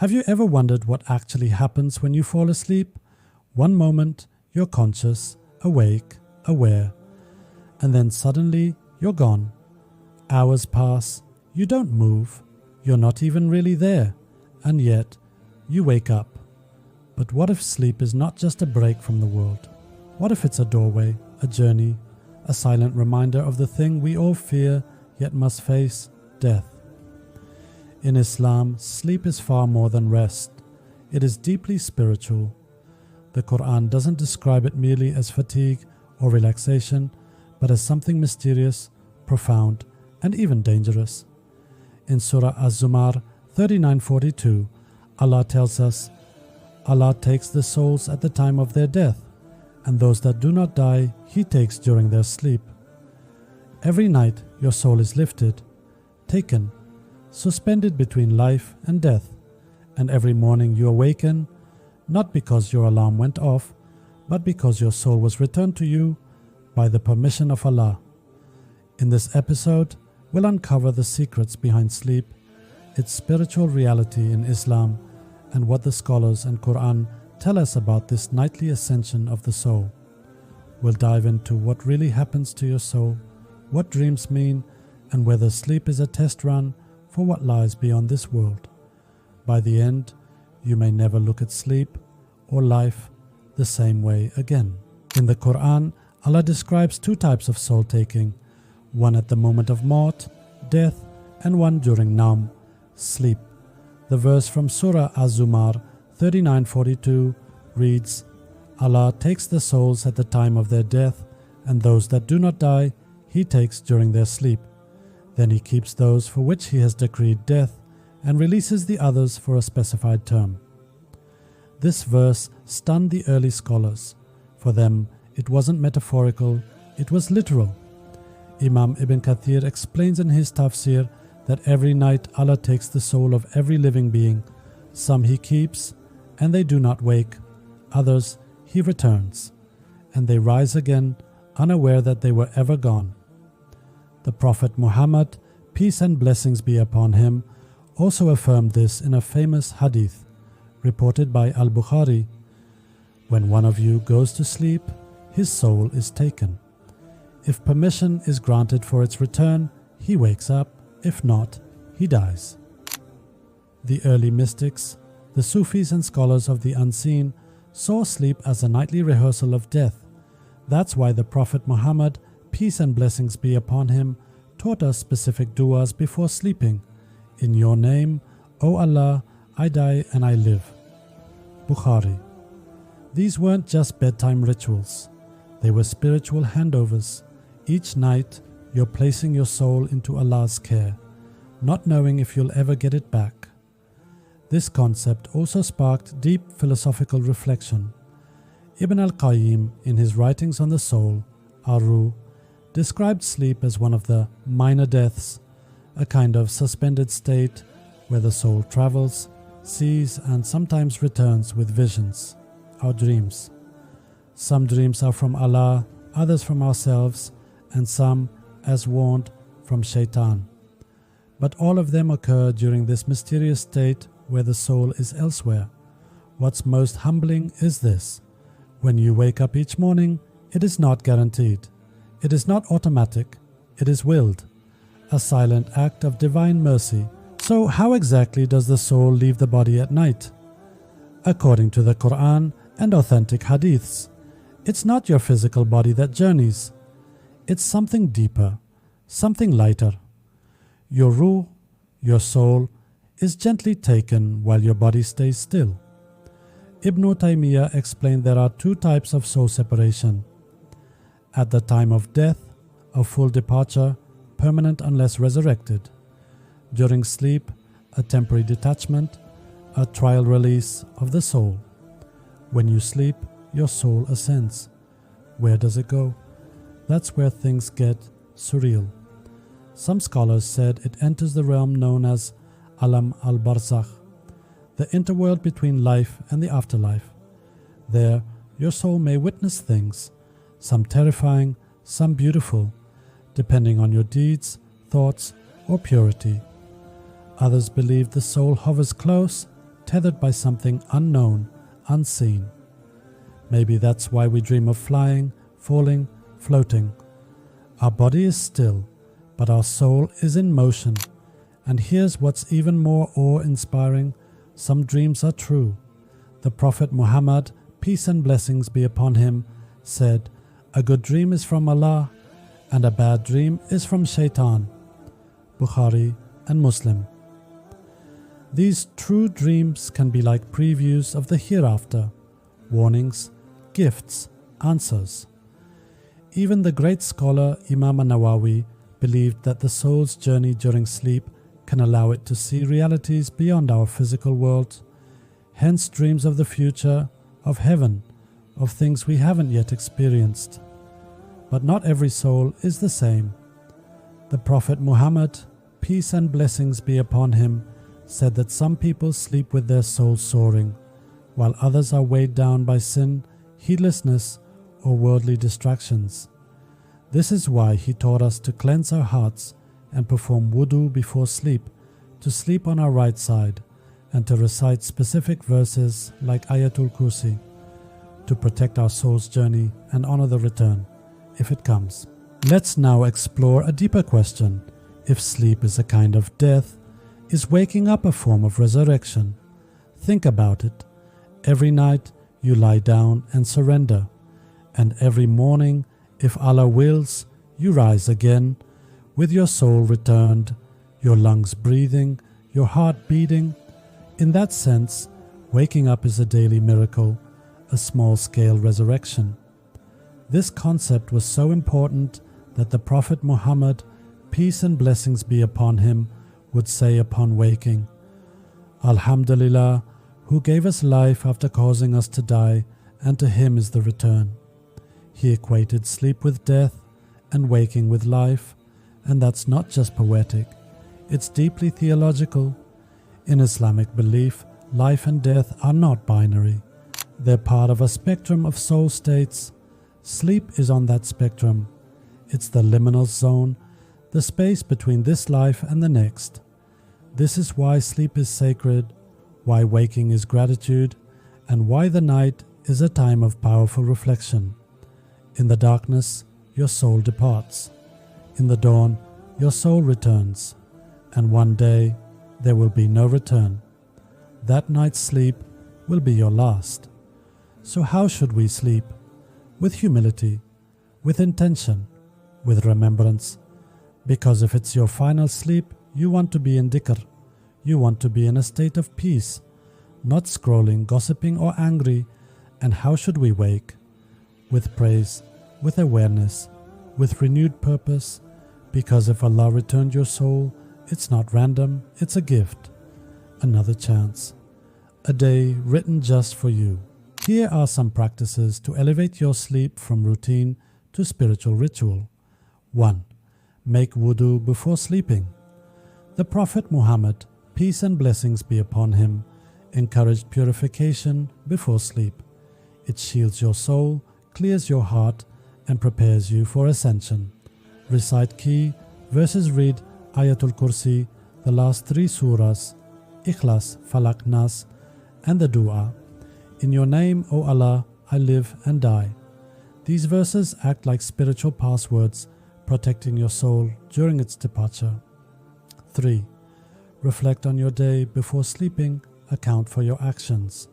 Have you ever wondered what actually happens when you fall asleep? One moment, you're conscious, awake, aware, and then suddenly you're gone. Hours pass, you don't move, you're not even really there, and yet you wake up. But what if sleep is not just a break from the world? What if it's a doorway, a journey, a silent reminder of the thing we all fear yet must face, death? In Islam, sleep is far more than rest. It is deeply spiritual. The Qur'an doesn't describe it merely as fatigue or relaxation, but as something mysterious, profound, and even dangerous. In Surah Az-Zumar 39:42, Allah tells us, Allah takes the souls at the time of their death, and those that do not die, He takes during their sleep. Every night your soul is lifted, taken, suspended between life and death, and every morning you awaken, not because your alarm went off, but because your soul was returned to you by the permission of Allah. In this episode, we'll uncover the secrets behind sleep, its spiritual reality in Islam, and what the scholars and Qur'an tell us about this nightly ascension of the soul. We'll dive into what really happens to your soul, what dreams mean, and whether sleep is a test run for what lies beyond this world. By the end, you may never look at sleep or life the same way again. In the Qur'an, Allah describes two types of soul taking, one at the moment of maut, death, and one during naum, sleep. The verse from Surah Az-Zumar 39:42 reads, Allah takes the souls at the time of their death, and those that do not die, He takes during their sleep. Then He keeps those for which He has decreed death, and releases the others for a specified term. This verse stunned the early scholars. For them, it wasn't metaphorical, it was literal. Imam Ibn Kathir explains in his tafsir that every night Allah takes the soul of every living being. Some He keeps, and they do not wake. Others He returns, and they rise again, unaware that they were ever gone. The Prophet Muhammad, peace and blessings be upon him, also affirmed this in a famous hadith, reported by Al-Bukhari. When one of you goes to sleep, his soul is taken. If permission is granted for its return, he wakes up. If not, he dies. The early mystics, the Sufis and scholars of the unseen, saw sleep as a nightly rehearsal of death. That's why the Prophet Muhammad, peace and blessings be upon him, taught us specific du'as before sleeping. In your name, O Allah, I die and I live. Bukhari. These weren't just bedtime rituals. They were spiritual handovers. Each night, you're placing your soul into Allah's care, not knowing if you'll ever get it back. This concept also sparked deep philosophical reflection. Ibn al-Qayyim, in his writings on the soul, Ar-Ruh, described sleep as one of the minor deaths, a kind of suspended state where the soul travels, sees, and sometimes returns with visions, our dreams. Some dreams are from Allah, others from ourselves, and some, as warned, from Shaitan. But all of them occur during this mysterious state where the soul is elsewhere. What's most humbling is this: when you wake up each morning, it is not guaranteed. It is not automatic. It is willed, a silent act of divine mercy. So how exactly does the soul leave the body at night? According to the Qur'an and authentic hadiths, it's not your physical body that journeys. It's something deeper, something lighter. Your ruh, your soul, is gently taken while your body stays still. Ibn Taymiyyah explained there are two types of soul separation. At the time of death, a full departure, permanent unless resurrected. During sleep, a temporary detachment, a trial release of the soul. When you sleep, your soul ascends. Where does it go? That's where things get surreal. Some scholars said it enters the realm known as Alam al-Barzakh, the interworld between life and the afterlife. There, your soul may witness things, some terrifying, some beautiful, depending on your deeds, thoughts, or purity. Others believe the soul hovers close, tethered by something unknown, unseen. Maybe that's why we dream of flying, falling, floating. Our body is still, but our soul is in motion. And here's what's even more awe-inspiring. Some dreams are true. The Prophet Muhammad, peace and blessings be upon him, said, "A good dream is from Allah, and a bad dream is from Shaitan." Bukhari and Muslim. These true dreams can be like previews of the hereafter, warnings, gifts, answers. Even the great scholar Imam Nawawi believed that the soul's journey during sleep can allow it to see realities beyond our physical world, hence dreams of the future, of heaven, of things we haven't yet experienced. But not every soul is the same. The Prophet Muhammad, peace and blessings be upon him, said that some people sleep with their souls soaring, while others are weighed down by sin, heedlessness, or worldly distractions. This is why he taught us to cleanse our hearts and perform wudu before sleep, to sleep on our right side, and to recite specific verses like Ayatul Kursi, to protect our soul's journey and honor the return, if it comes. Let's now explore a deeper question. If sleep is a kind of death, is waking up a form of resurrection? Think about it. Every night you lie down and surrender, and every morning, if Allah wills, you rise again, with your soul returned, your lungs breathing, your heart beating. In that sense, waking up is a daily miracle, a small-scale resurrection. This concept was so important that the Prophet Muhammad, peace and blessings be upon him, would say upon waking, "Alhamdulillah, who gave us life after causing us to die, and to him is the return." He equated sleep with death and waking with life, and that's not just poetic, it's deeply theological. In Islamic belief, life and death are not binary. They're part of a spectrum of soul states. Sleep is on that spectrum. It's the liminal zone, the space between this life and the next. This is why sleep is sacred, why waking is gratitude, and why the night is a time of powerful reflection. In the darkness, your soul departs. In the dawn, your soul returns. And one day, there will be no return. That night's sleep will be your last. So how should we sleep? With humility, with intention, with remembrance. Because if it's your final sleep, you want to be in dhikr. You want to be in a state of peace, not scrolling, gossiping, or angry. And how should we wake? With praise, with awareness, with renewed purpose. Because if Allah returned your soul, it's not random, it's a gift. Another chance. A day written just for you. Here are some practices to elevate your sleep from routine to spiritual ritual. 1. Make wudu before sleeping. The Prophet Muhammad, peace and blessings be upon him, encouraged purification before sleep. It shields your soul, clears your heart, and prepares you for ascension. Recite key verses, read Ayatul Kursi, the last 3 surahs, Ikhlas, Falak, Nas, and the dua. In your name, O Allah, I live and die. These verses act like spiritual passwords, protecting your soul during its departure. 3. Reflect on your day before sleeping, account for your actions,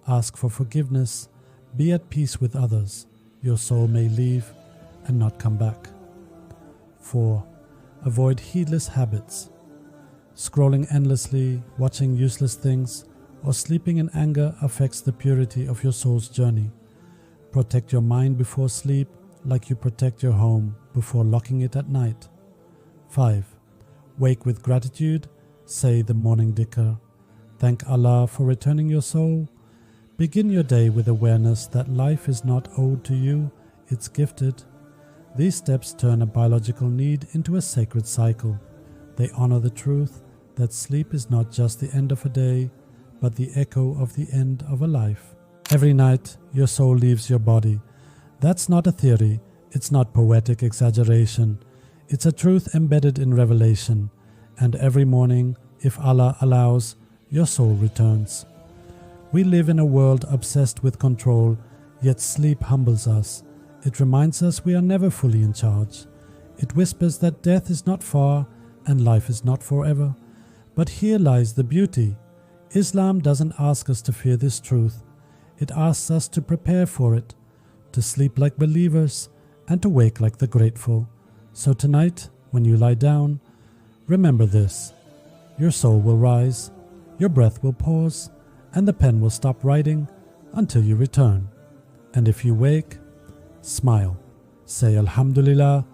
ask for forgiveness, be at peace with others. Your soul may leave and not come back. 4. Avoid heedless habits. Scrolling endlessly, watching useless things, or sleeping in anger affects the purity of your soul's journey. Protect your mind before sleep like you protect your home before locking it at night. 5. Wake with gratitude, say the morning dhikr. Thank Allah for returning your soul. Begin your day with awareness that life is not owed to you, it's gifted. These steps turn a biological need into a sacred cycle. They honor the truth that sleep is not just the end of a day, but the echo of the end of a life. Every night, your soul leaves your body. That's not a theory, it's not poetic exaggeration. It's a truth embedded in revelation. And every morning, if Allah allows, your soul returns. We live in a world obsessed with control, yet sleep humbles us. It reminds us we are never fully in charge. It whispers that death is not far and life is not forever. But here lies the beauty. Islam doesn't ask us to fear this truth. It asks us to prepare for it, to sleep like believers and to wake like the grateful. So tonight, when you lie down, remember this. Your soul will rise, your breath will pause, and the pen will stop writing until you return. And if you wake, smile, say Alhamdulillah,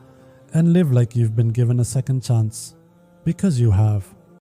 and live like you've been given a second chance, because you have.